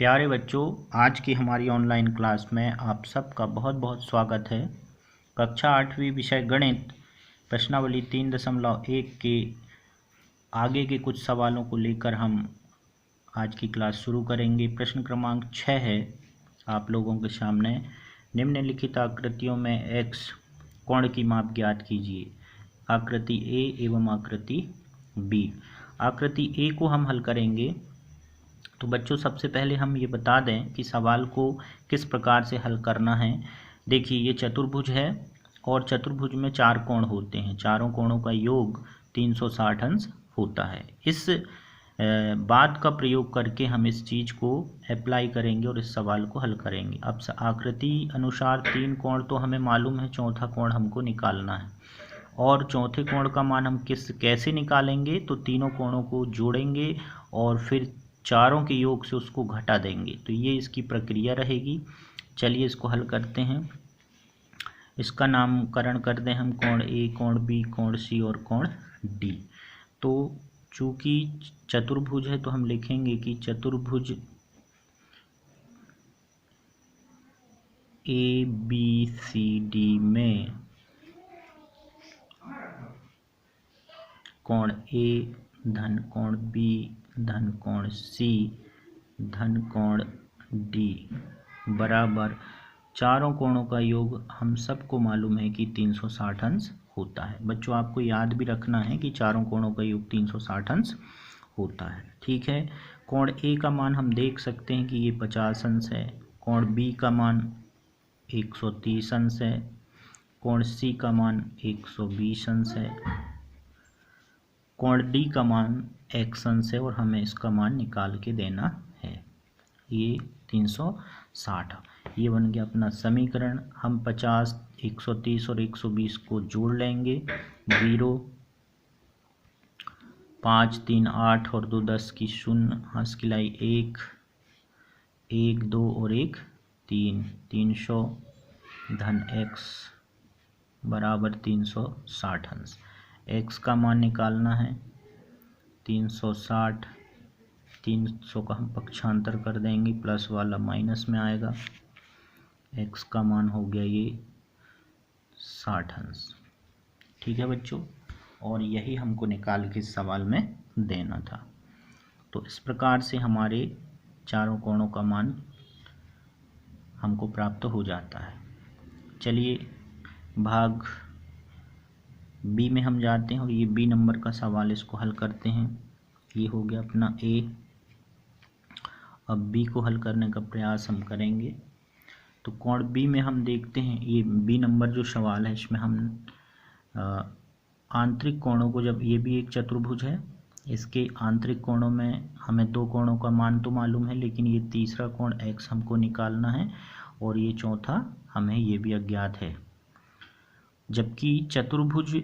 प्यारे बच्चों, आज की हमारी ऑनलाइन क्लास में आप सबका बहुत बहुत स्वागत है। कक्षा 8वीं विषय गणित प्रश्नावली 3.1 के आगे के कुछ सवालों को लेकर हम आज की क्लास शुरू करेंगे। प्रश्न क्रमांक 6 है आप लोगों के सामने। निम्नलिखित आकृतियों में x कोण की माप ज्ञात कीजिए। आकृति ए एवं आकृति बी। आकृति ए को हम हल करेंगे। तो बच्चों, सबसे पहले हम ये बता दें कि सवाल को किस प्रकार से हल करना है। देखिए, ये चतुर्भुज है और चतुर्भुज में 4 कोण होते हैं। चारों कोणों का योग 360 अंश होता है। इस बात का प्रयोग करके हम इस चीज़ को अप्लाई करेंगे और इस सवाल को हल करेंगे। अब आकृति अनुसार 3 कोण तो हमें मालूम है, चौथा कोण हमको निकालना है। और चौथे कोण का मान हम कैसे निकालेंगे? तो तीनों कोणों को जोड़ेंगे और फिर चारों के योग से उसको घटा देंगे। तो ये इसकी प्रक्रिया रहेगी। चलिए इसको हल करते हैं। इसका नामकरण कर दें हम कोण ए, कोण बी, कोण सी और कोण डी। तो चूँकि चतुर्भुज है तो हम लिखेंगे कि चतुर्भुज ए बी सी डी में कोण ए धन कोण बी धन कोण सी धन कोण डी बराबर चारों कोणों का योग हम सबको मालूम है कि 360 अंश होता है। बच्चों, आपको याद भी रखना है कि चारों कोणों का योग 360 अंश होता है। ठीक है। कोण ए का मान हम देख सकते हैं कि ये 50 अंश है। कोण बी का मान 130 अंश है। कोण सी का मान 120 अंश है। कोण डी का मान x अंश है और हमें इसका मान निकाल के देना है। ये 360। ये बन गया अपना समीकरण। हम 50, 130 और 120 को जोड़ लेंगे। 0, 5, 3, 8 और 2 10 की 0, हंस की लाई 1, 1, 2 और 1 3, 300 धन x बराबर 360 अंश। x का मान निकालना है 360। 300 का हम पक्षांतर कर देंगे, प्लस वाला माइनस में आएगा। x का मान हो गया ये 60 अंश। ठीक है बच्चों, और यही हमको निकाल के इस सवाल में देना था। तो इस प्रकार से हमारे चारों कोणों का मान हमको प्राप्त हो जाता है। चलिए भाग बी में हम जाते हैं और ये बी नंबर का सवाल, इसको हल करते हैं। ये हो गया अपना ए। अब बी को हल करने का प्रयास हम करेंगे। तो कोण बी में हम देखते हैं, ये बी नंबर जो सवाल है इसमें हम आंतरिक कोणों को, जब ये भी एक चतुर्भुज है, इसके आंतरिक कोणों में हमें 2 कोणों का मान तो मालूम है, लेकिन ये तीसरा कोण x हमको निकालना है और ये चौथा हमें ये भी अज्ञात है। जबकि चतुर्भुज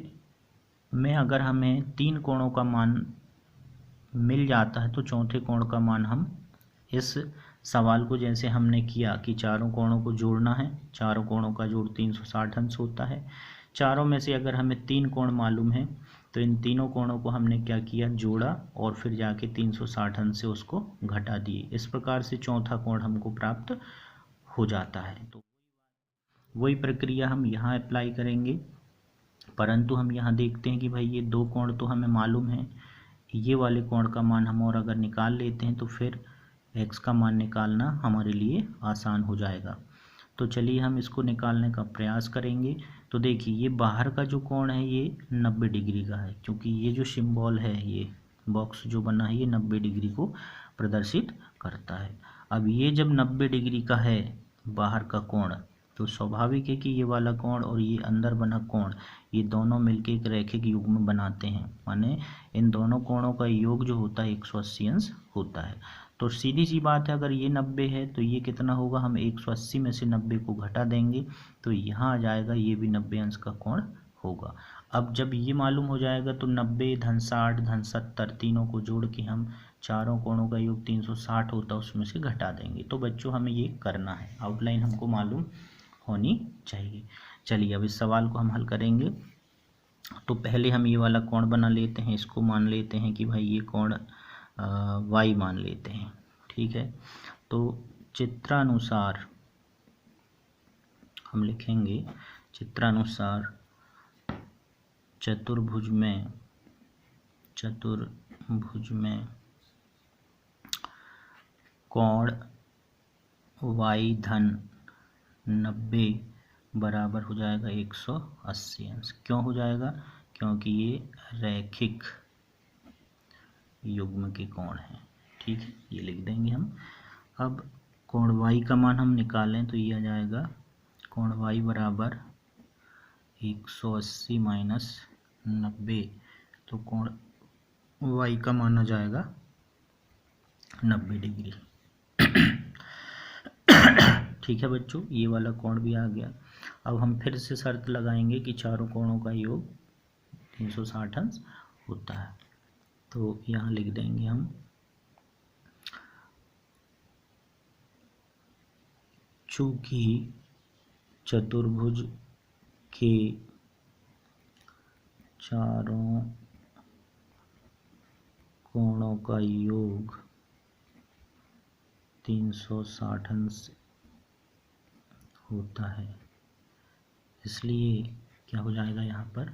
में अगर हमें 3 कोणों का मान मिल जाता है तो चौथे कोण का मान हम इस सवाल को, जैसे हमने किया कि चारों कोणों को जोड़ना है, चारों कोणों का जोड़ 360 अंश होता है। चारों में से अगर हमें 3 कोण मालूम है तो इन तीनों कोणों को हमने क्या किया, जोड़ा और फिर जाके 360 अंश से उसको घटा दिए। इस प्रकार से चौथा कोण हमको प्राप्त हो जाता है। तो वही प्रक्रिया हम यहाँ अप्लाई करेंगे, परंतु हम यहाँ देखते हैं कि भाई ये 2 कोण तो हमें मालूम है। ये वाले कोण का मान हम और अगर निकाल लेते हैं तो फिर x का मान निकालना हमारे लिए आसान हो जाएगा। तो चलिए हम इसको निकालने का प्रयास करेंगे। तो देखिए, ये बाहर का जो कोण है ये 90 डिग्री का है, क्योंकि ये जो सिंबल है, ये बॉक्स जो बना है, ये 90 डिग्री को प्रदर्शित करता है। अब ये जब 90 डिग्री का है बाहर का कोण, तो स्वाभाविक है कि ये वाला कोण और ये अंदर बना कोण, ये दोनों मिलके एक रैखिक युग्म बनाते हैं। माने इन दोनों कोणों का योग जो होता है 180 अंश होता है। तो सीधी सी बात है, अगर ये 90 है तो ये कितना होगा, हम 180 में से 90 को घटा देंगे तो यहाँ आ जाएगा, ये भी 90 अंश का कोण होगा। अब जब ये मालूम हो जाएगा तो 90 धन 60 धन 70 तीनों को जोड़ के हम चारों कोणों का योग 360 होता है, उसमें से घटा देंगे। तो बच्चों, हमें ये करना है, आउटलाइन हमको मालूम होनी चाहिए। चलिए अब इस सवाल को हम हल करेंगे। तो पहले हम ये वाला कोण बना लेते हैं, इसको मान लेते हैं कि भाई ये कोण y मान लेते हैं। ठीक है। तो चित्रानुसार हम लिखेंगे, चित्रानुसार चतुर्भुज में कोण y धन 90 बराबर हो जाएगा 180 अंश। क्यों हो जाएगा? क्योंकि ये रैखिक युग्म के कोण हैं। ठीक है, ये लिख देंगे हम। अब कोण y का मान हम निकालें तो ये आ जाएगा कोण y बराबर 180 माइनस 90, तो कोण y का मान आ जाएगा 90 डिग्री। ठीक है बच्चों, ये वाला कोण भी आ गया। अब हम फिर से शर्त लगाएंगे कि चारों कोणों का योग 360 अंश होता है। तो यहाँ लिख देंगे हम चूंकि चतुर्भुज के चारों कोणों का योग 360 अंश होता है, इसलिए क्या हो जाएगा यहाँ पर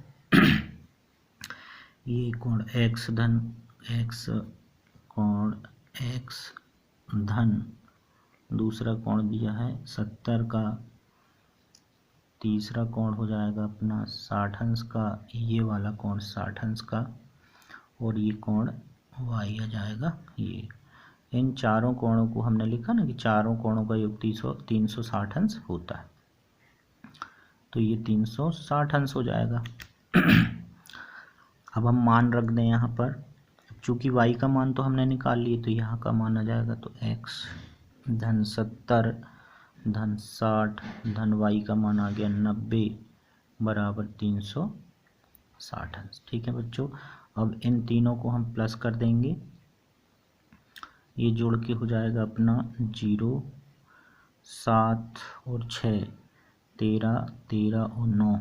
ये कोण x धन दूसरा कोण दिया है 70 का, तीसरा कोण हो जाएगा अपना 60 अंश का, ये वाला कोण 60 अंश का, और ये कोण y आ जाएगा ये। इन चारों कोणों को हमने लिखा ना कि चारों कोणों का योग 360 अंश होता है, तो ये 360 अंश हो जाएगा। अब हम मान रख दें यहाँ पर, चूंकि y का मान तो हमने निकाल लिए, तो यहाँ का मान आ जाएगा तो x धन 70 धन 60 धन y का मान आ गया 90 बराबर 360 अंश। ठीक है बच्चों, अब इन तीनों को हम प्लस कर देंगे, ये जोड़ के हो जाएगा अपना 0 7 और 6 13 और 9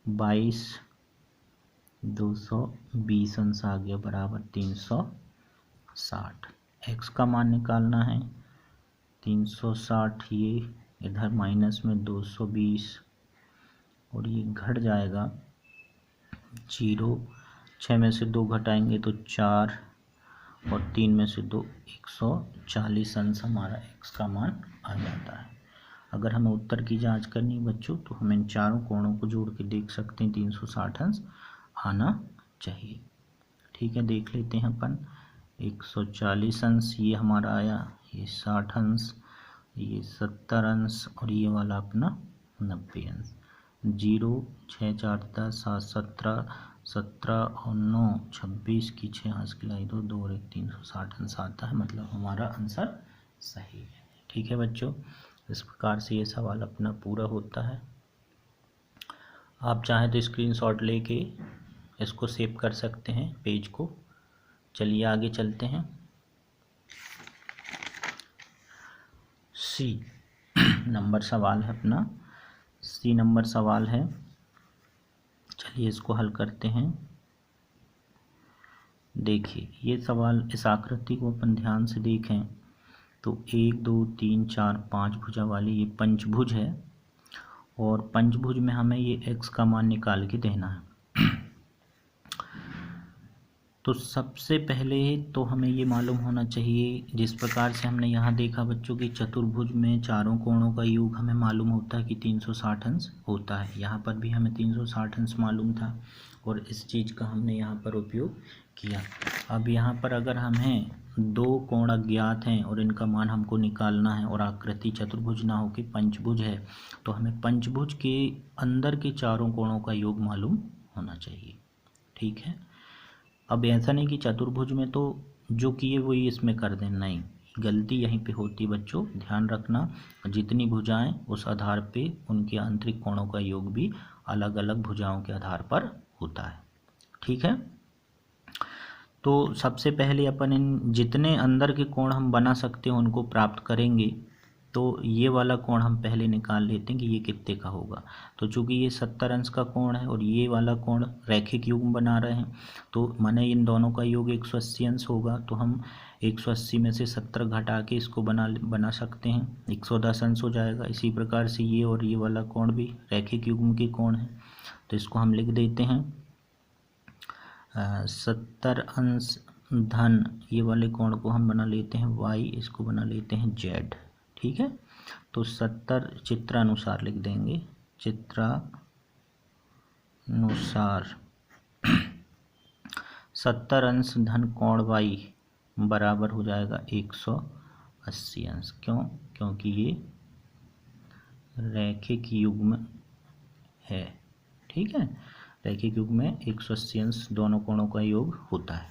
22 220 अंश आ गया बराबर 360। x का मान निकालना है 360, ये इधर माइनस में 220 और ये घट जाएगा 0, 6 में से 2 घटाएंगे तो 4 और 3 में से 2 140 अंश हमारा x का मान आ जाता है। अगर हमें उत्तर की जांच करनी है बच्चों, तो हम इन चारों कोणों को जोड़ के देख सकते हैं 360 अंश आना चाहिए। ठीक है, देख लेते हैं अपन। 140 अंश ये हमारा आया, ये 60 अंश, ये 70 अंश और ये वाला अपना 90 अंश। 0 6 4 10 7 17 17 और 9 26 की 6 अंश की लाई 2 2 और 1 360 अंश आता है, मतलब हमारा आंसर सही है। ठीक है बच्चों, इस प्रकार से ये सवाल अपना पूरा होता है। आप चाहें तो स्क्रीनशॉट लेके इसको सेव कर सकते हैं पेज को। चलिए आगे चलते हैं। सी नंबर सवाल है अपना, सी नंबर सवाल है। चलिए इसको हल करते हैं। देखिए ये सवाल, इस आकृति को अपन ध्यान से देखें तो 1 2 3 4 5 भुजा वाली ये पंचभुज है, और पंचभुज में हमें ये x का मान निकाल के देना है। तो सबसे पहले तो हमें ये मालूम होना चाहिए, जिस प्रकार से हमने यहाँ देखा बच्चों कि चतुर्भुज में चारों कोणों का योग हमें मालूम होता है कि 360 अंश होता है। यहाँ पर भी हमें 360 अंश मालूम था और इस चीज़ का हमने यहाँ पर उपयोग किया। अब यहाँ पर अगर हमें दो कोण अज्ञात हैं और इनका मान हमको निकालना है और आकृति चतुर्भुज ना हो कि पंचभुज है, तो हमें पंचभुज के अंदर के चारों कोणों का योग मालूम होना चाहिए। ठीक है, अब ऐसा नहीं कि चतुर्भुज में तो जो किए वही इसमें कर दें, नहीं, गलती यहीं पे होती बच्चों। ध्यान रखना, जितनी भुजाएं उस आधार पे उनके आंतरिक कोणों का योग भी अलग अलग भुजाओं के आधार पर होता है। ठीक है, तो सबसे पहले अपन इन जितने अंदर के कोण हम बना सकते हैं उनको प्राप्त करेंगे। तो ये वाला कोण हम पहले निकाल लेते हैं कि ये कितने का होगा। तो चूंकि ये 70 अंश का कोण है और ये वाला कोण रैखिक युग्म बना रहे हैं, तो माने इन दोनों का योग 180 अंश होगा। तो हम 180 में से 70 घटा के इसको बना सकते हैं, 110 अंश हो जाएगा। इसी प्रकार से ये और ये वाला कोण भी रैखिक युग्म के कोण है, तो इसको हम लिख देते हैं 70 अंश धन ये वाले कोण को हम बना लेते हैं y, इसको बना लेते हैं z। ठीक है, तो 70 चित्रानुसार लिख देंगे, चित्रानुसार 70 अंश धन कोण y बराबर हो जाएगा 180 अंश। क्यों? क्योंकि ये रैखिक युग्म है। ठीक है, रैखिक युग्म में 180 अंश दोनों कोणों का योग होता है।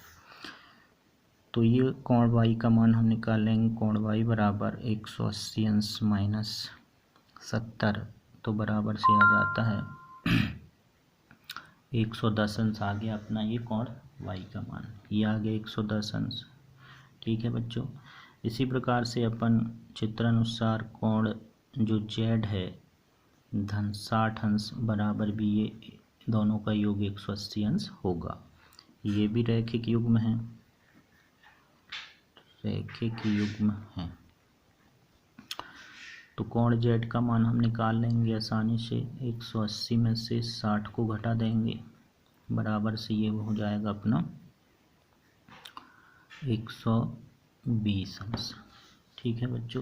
तो ये कोण y का मान हम निकालेंगे, कोण y बराबर 180 अंश माइनस 70, तो बराबर से आ जाता है 110 अंश आ गया अपना ये कोण y का मान, ये आ गया 110 अंश। ठीक है बच्चों, इसी प्रकार से अपन चित्रानुसार कोण जो z है धन 60 अंश बराबर भी ये दोनों का योग 180 अंश होगा। ये भी रैखिक युग्म है, रैखिक युग्म है। तो कोण z का मान हम निकाल लेंगे आसानी से, 180 में से 60 को घटा देंगे, बराबर से ये हो जाएगा अपना 120 अंश। ठीक है बच्चों,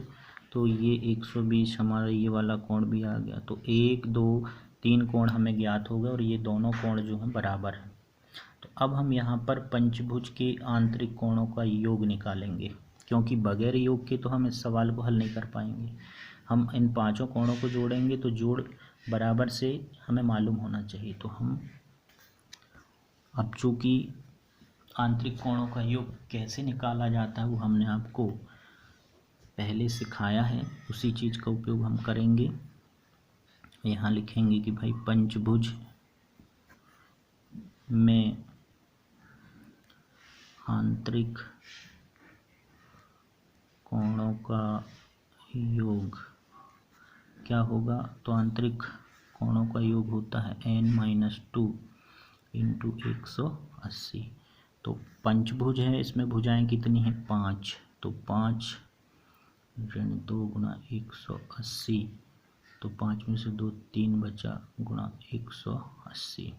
तो ये 120 हमारा ये वाला कोण भी आ गया। तो 1 2 3 कोण हमें ज्ञात हो गए और ये दोनों कोण जो हैं बराबर हैं। तो अब हम यहाँ पर पंचभुज के आंतरिक कोणों का योग निकालेंगे, क्योंकि बगैर योग के तो हम इस सवाल को हल नहीं कर पाएंगे। हम इन पांचों कोणों को जोड़ेंगे तो जोड़ बराबर से हमें मालूम होना चाहिए। तो हम अब चूँकि आंतरिक कोणों का योग कैसे निकाला जाता है वो हमने आपको पहले सिखाया है, उसी चीज़ का उपयोग हम करेंगे। यहाँ लिखेंगे कि भाई पंचभुज में आंतरिक कोणों का योग क्या होगा। तो आंतरिक कोणों का योग होता है n-2 इंटू 180। तो पंचभुज है, इसमें भुजाएं कितनी हैं 5, तो 5 ऋण 2 गुणा 180, तो 5 में से 2 3 बचा गुणा 180,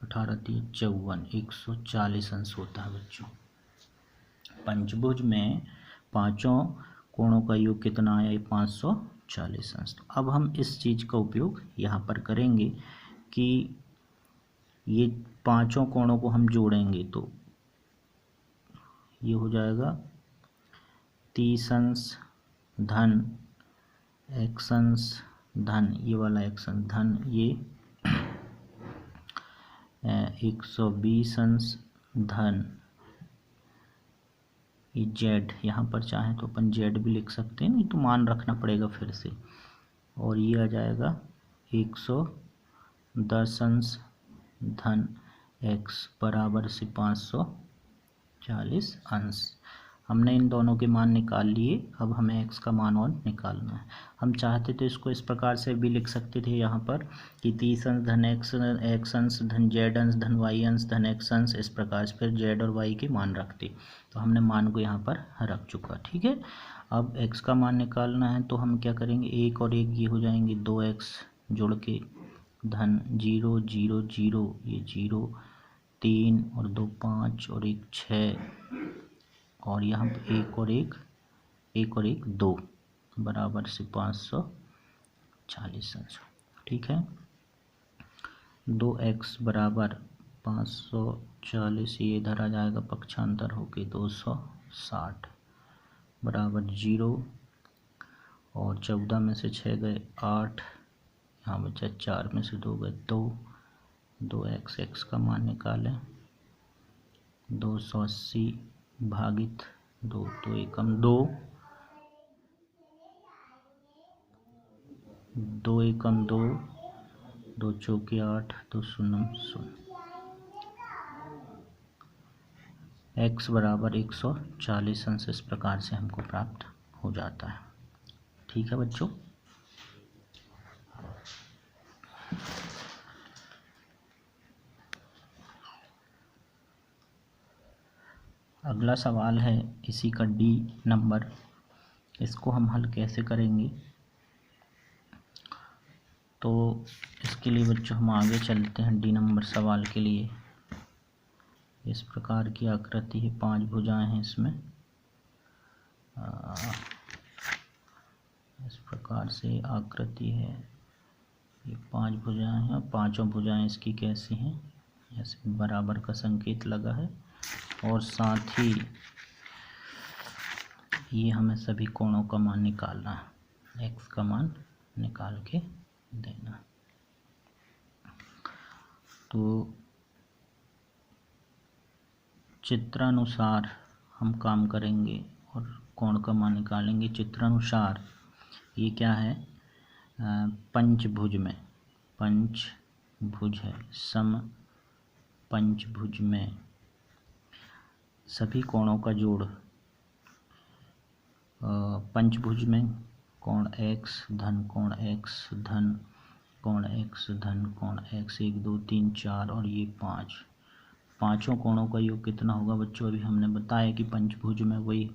18 3 54, 140 अंश होता है बच्चों। पंचभुज में पांचों कोणों का योग कितना आया, 540 अंश। तो अब हम इस चीज़ का उपयोग यहाँ पर करेंगे कि ये पांचों कोणों को हम जोड़ेंगे, तो ये हो जाएगा 30 अंश धन x अंश धन ये वाला x अंश धन ये 120 अंश धन ये z, यहाँ पर चाहें तो अपन z भी लिख सकते हैं, नहीं तो मान रखना पड़ेगा फिर से। और ये आ जाएगा 110 अंश धन x बराबर से 540 अंश। हमने इन दोनों के मान निकाल लिए, अब हमें x का मान और निकालना है। हम चाहते तो इसको इस प्रकार से भी लिख सकते थे यहाँ पर कि 30 अंश धन x अंश धन z अंश धन y अंश धन x अंश, इस प्रकार से फिर z और y के मान रखते। तो हमने मान को यहाँ पर रख चुका। ठीक है, अब x का मान निकालना है, तो हम क्या करेंगे, 1 और 1 ये हो जाएंगे 2x जोड़ के धन 0 0 0 ये 0 3 और 2 5 और 1 6 और यहाँ पर 1 और 1 2 बराबर से 540 अंश। ठीक है, 2x बराबर 540, ये इधर आ जाएगा पक्षांतर होके 260 बराबर 0 और 14 में से 6 गए 8, यहाँ बचा 4 में से 2 गए 2x, x का मान निकालें 280 भागित 2, तो एकम 2, 2 एकम 2, 2 चौके 8, 2 शून्य 0। x बराबर 140 अंश इस प्रकार से हमको प्राप्त हो जाता है। ठीक है बच्चों। अगला सवाल है इसी का डी नंबर। इसको हम हल कैसे करेंगे, तो इसके लिए बच्चों हम आगे चलते हैं डी नंबर सवाल के लिए। इस प्रकार की आकृति है, 5 भुजाएं हैं इसमें। इस प्रकार से आकृति है, ये 5 भुजाएं हैं और पांचों भुजाएं इसकी कैसी हैं, ऐसे बराबर का संकेत लगा है। और साथ ही ये हमें सभी कोणों का मान निकालना है, x का मान निकाल के देना। तो चित्रानुसार हम काम करेंगे और कोण का मान निकालेंगे। चित्रानुसार ये क्या है, पंचभुज में, पंचभुज है, सम पंचभुज में सभी कोणों का जोड़, पंचभुज में कोण x धन कोण x धन कोण x धन कोण x, 1 2 3 4 और ये 5, पांचों कोणों का योग कितना होगा बच्चों। अभी हमने बताया कि पंचभुज में वही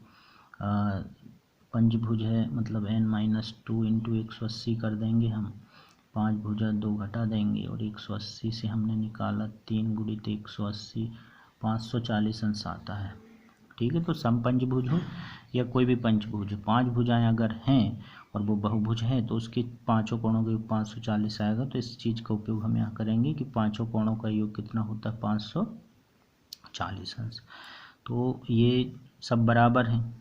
पंचभुज है, मतलब n-2 इंटू 180 कर देंगे हम, 5 भुजा 2 घटा देंगे और 180 से हमने निकाला 3 गुणित 180, 540 अंश आता है। ठीक है, तो समपंचभुज हो या कोई भी पंचभुज, 5 भुजाएं अगर हैं और वो बहुभुज है तो उसके पांचों कोणों का योग 540 आएगा। तो इस चीज़ का उपयोग हम यहाँ करेंगे कि पांचों कोणों का योग कितना होता है, 540 अंश। तो ये सब बराबर हैं,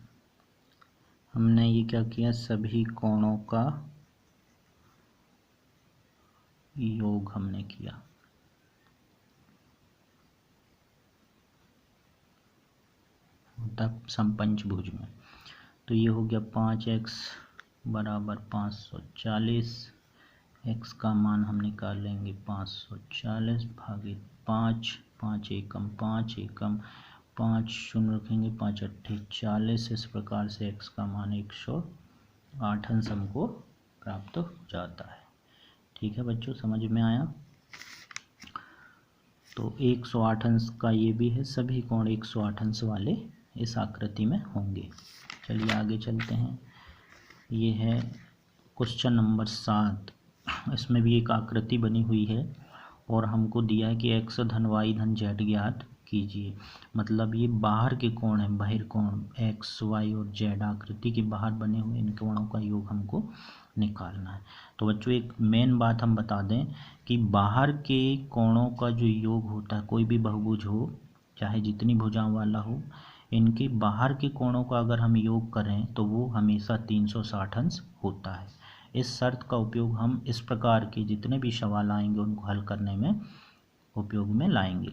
हमने ये क्या किया, सभी कोणों का योग हमने किया। तब समपंचभुज में तो ये हो गया 5x बराबर 540, x का मान हम निकालेंगे 540 भागित 5, 5 एकम 5 एकम 5 शून्य रखेंगे, 5 अट्ठे 40। इस प्रकार से x का मान 108 अंश हमको प्राप्त हो जाता है। ठीक है बच्चों, समझ में आया। तो 108 अंश का ये भी है, सभी कोण 108 अंश वाले इस आकृति में होंगे। चलिए आगे चलते हैं। ये है क्वेश्चन नंबर 7। इसमें भी एक आकृति बनी हुई है और हमको दिया है कि x धन y धन z ज्ञात कीजिए। मतलब ये बाहर के कोण है, बहिर्कोण x y और z आकृति के बाहर बने हुए इन कोणों का योग हमको निकालना है। तो बच्चों एक मेन बात हम बता दें कि बाहर के कोणों का जो योग होता है, कोई भी बहुभुज हो चाहे जितनी भुजाओं वाला हो, इनके बाहर के कोणों का अगर हम योग करें तो वो हमेशा 360 अंश होता है। इस शर्त का उपयोग हम इस प्रकार के जितने भी सवाल आएंगे उनको हल करने में उपयोग में लाएंगे।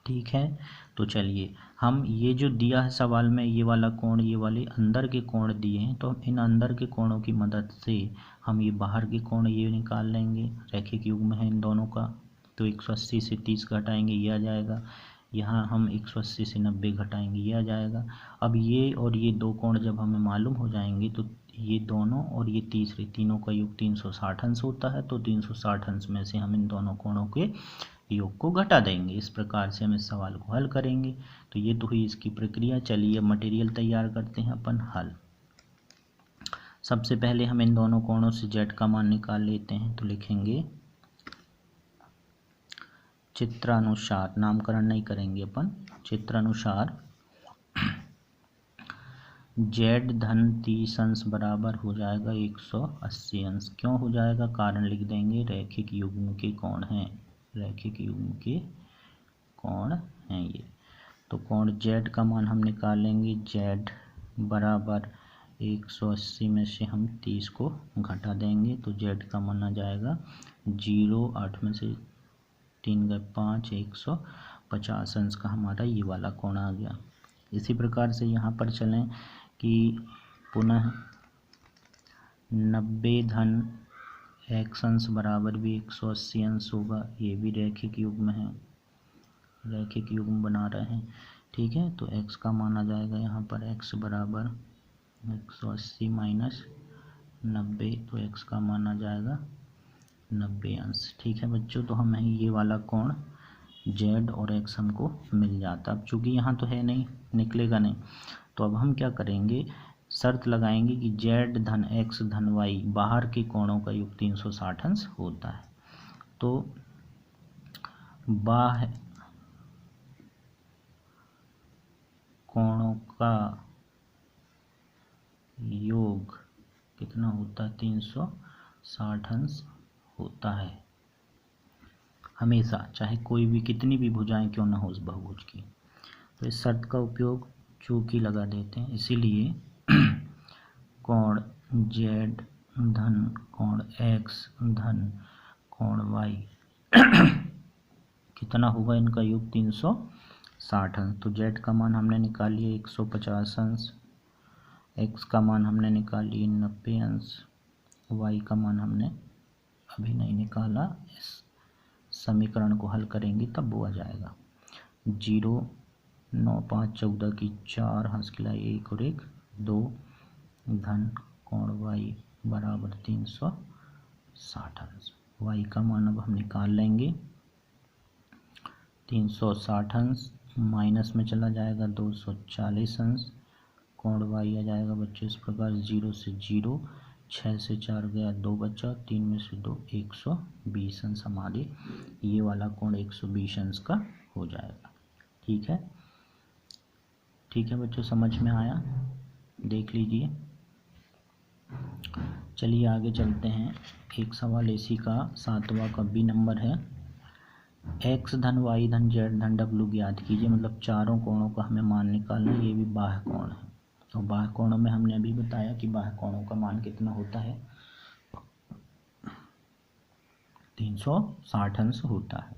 ठीक है, तो चलिए हम ये जो दिया है सवाल में, ये वाला कोण, ये वाले अंदर के कोण दिए हैं, तो इन अंदर के कोणों की मदद से हम ये बाहर के कोण ये निकाल लेंगे। रैखिक युग्म है इन दोनों का, तो 180 से 30 घटाएंगे ये आ जाएगा। यहाँ हम 180 से 90 घटाएंगे ये आ जाएगा। अब ये और ये दो कोण जब हमें मालूम हो जाएंगे तो ये दोनों और ये तीसरे, तीनों का योग 360 अंश होता है। तो 360 अंश में से हम इन दोनों कोणों के योग को घटा देंगे। इस प्रकार से हम इस सवाल को हल करेंगे। तो ये तो हुई इसकी प्रक्रिया। चलिए अब मटेरियल तैयार करते हैं अपन हल। सबसे पहले हम इन दोनों कोणों से z का मान निकाल लेते हैं। तो लिखेंगे चित्रानुसार, नामकरण नहीं करेंगे अपन, चित्रानुसार z धन 30 अंश बराबर हो जाएगा 180 अंश। क्यों हो जाएगा, कारण लिख देंगे, रैखिक युग्म के कोण हैं, रैखिक युग्म के कोण हैं ये। तो कोण z का मान हम निकालेंगे, z बराबर 180 में से हम 30 को घटा देंगे तो z का मान आ जाएगा 0, 8 में से 3 गए 5, 150 अंश का हमारा ये वाला कोण आ गया। इसी प्रकार से यहाँ पर चलें कि पुनः 90 धन x अंश बराबर भी 180 अंश होगा। ये भी रैखिक युग्म है, रैखिक युग्म बना रहे हैं। ठीक है, तो x का मान आ जाएगा यहाँ पर x बराबर 180 माइनस 90, तो x का मान आ जाएगा 90 अंश। ठीक है बच्चों, तो हमें ये वाला कोण z और x हमको मिल जाता। अब चूँकि यहाँ तो है नहीं, निकलेगा नहीं, तो अब हम क्या करेंगे, शर्त लगाएंगे कि z धन x धन y बाहर के कोणों का योग 360 अंश होता है। तो बाह्य कोणों का योग कितना होता है, 360 अंश होता है हमेशा, चाहे कोई भी कितनी भी भुजाएं क्यों ना हो उस बहुभुज की। तो इस शर्त का उपयोग चूँकि लगा देते हैं, इसीलिए कोण z धन कोण x धन कोण y कितना होगा, इनका योग 360 अंश। तो z का मान हमने निकाल लिया 150 अंश, x का मान हमने निकाल लिए 90 अंश, y का मान हमने अभी नहीं निकाला, इस समीकरण को हल करेंगे तब वो आ जाएगा। 0 9 5 14 की 4 हंस खिलाई 1 और 1 2 धन कोण y बराबर 360 अंश। y का मान अब हम निकाल लेंगे, 360 अंश माइनस में चला जाएगा 240 अंश, कोण y आ जाएगा बच्चों इस प्रकार 0 से 0, 6 से 4 गया 2 बचा, 3 में से 2 120 अंश हमारे ये वाला कोण 120 अंश का हो जाएगा। ठीक है, ठीक है बच्चों, समझ में आया, देख लीजिए। चलिए आगे चलते हैं। एक सवाल इसी का 7वां का बी नंबर है, x धन y धन z धन w ज्ञात कीजिए। मतलब चारों कोणों का हमें मान निकालना, ये भी बाह्य कोण है। तो बाह्य कोणों में हमने अभी बताया कि बाह्य कोणों का मान कितना होता है, 360 अंश होता है।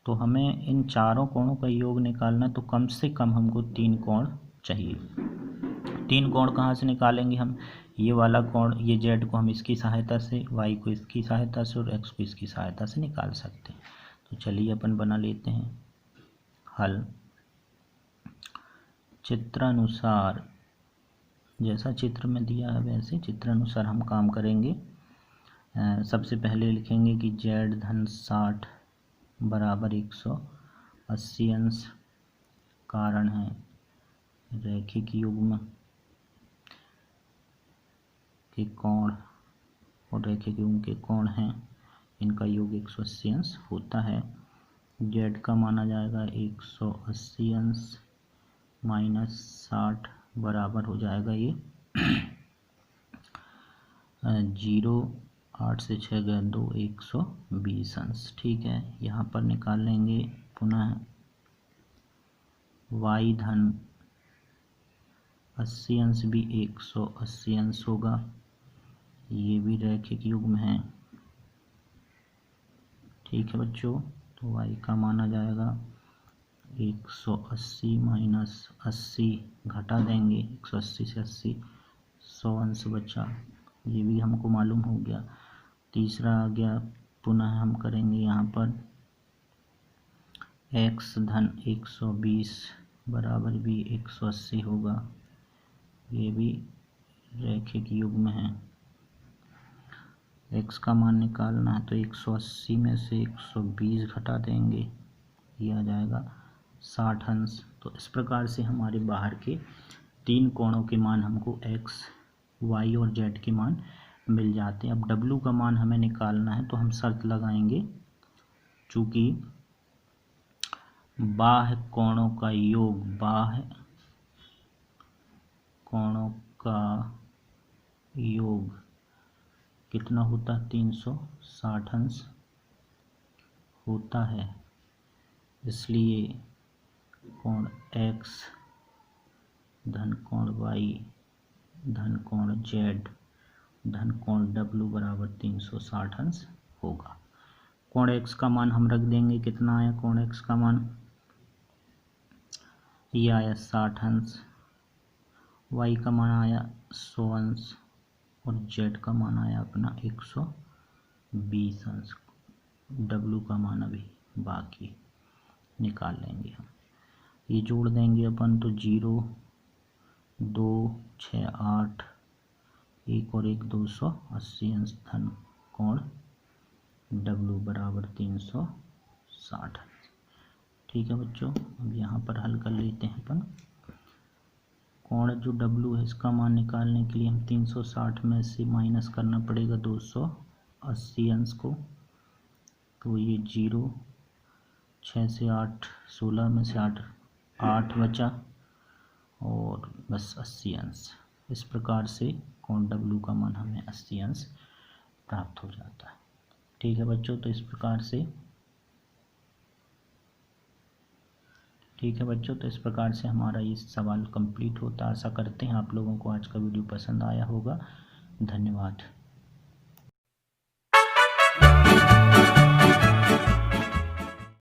तो हमें इन चारों कोणों का योग निकालना, तो कम से कम हमको 3 कोण चाहिए। 3 कोण कहाँ से निकालेंगे हम, ये वाला कोण, ये z को हम इसकी सहायता से, y को इसकी सहायता से और x को इसकी सहायता से निकाल सकते हैं। तो चलिए अपन बना लेते हैं हल। चित्रानुसार, जैसा चित्र में दिया है वैसे चित्रानुसार हम काम करेंगे। सबसे पहले लिखेंगे कि z धन 60 बराबर 180 अंश, कारण है रैखिक युग्म के कोण और रैखिक युग्म के कोण हैं, इनका योग 180 अंश होता है। z का माना जाएगा 180 अंश माइनस 60 बराबर हो जाएगा ये 0, 8 से 6 गया 2, 120 अंश। ठीक है, यहाँ पर निकाल लेंगे पुनः y धन 80 अंश भी 180 अंश होगा, ये भी रैखिक युग्म है। ठीक है बच्चों, तो y का मान आ जाएगा 180 माइनस 80, घटा देंगे 180 से 80, 100 अंश बचा, ये भी हमको मालूम हो गया। तीसरा आ गया, पुनः हम करेंगे यहाँ पर x धन 120 बराबर भी 180 होगा, ये भी रैखिक युग्म है। x का मान निकालना है तो 180 में से 120 घटा देंगे, ये आ जाएगा 60 अंश। तो इस प्रकार से हमारे बाहर के 3 कोणों के मान हमको x, y और z के मान मिल जाते हैं। अब w का मान हमें निकालना है, तो हम शर्त लगाएंगे, चूँकि बाह्य कोणों का योग, बाह्य कोणों का योग कितना होता है, 360 अंश होता है। इसलिए कोण x धन कोण y धन कोण z धन कोण w बराबर 360 अंश होगा। कोण x का मान हम रख देंगे, कितना आया कोण x का मान, ये आया 60 अंश, y का मान आया 100 अंश और z का मान आया अपना 120 अंश। w का मान अभी बाकी निकाल लेंगे हम, ये जोड़ देंगे अपन, तो 0 2 6 8 1 और 1 280 अंश धन कोण W बराबर 360। ठीक है बच्चों, अब यहाँ पर हल कर लेते हैं अपन। कोण जो W है इसका मान निकालने के लिए हम 360 में से माइनस करना पड़ेगा 280 अंश को, तो ये 0, 6 से 8 16 में से 8 बचा और बस 80 अंश। इस प्रकार से कोण W का मान हमें 80 अंश प्राप्त हो जाता है। ठीक है बच्चों, तो इस प्रकार से हमारा ये सवाल कंप्लीट होता है। आशा करते हैं आप लोगों को आज का वीडियो पसंद आया होगा। धन्यवाद।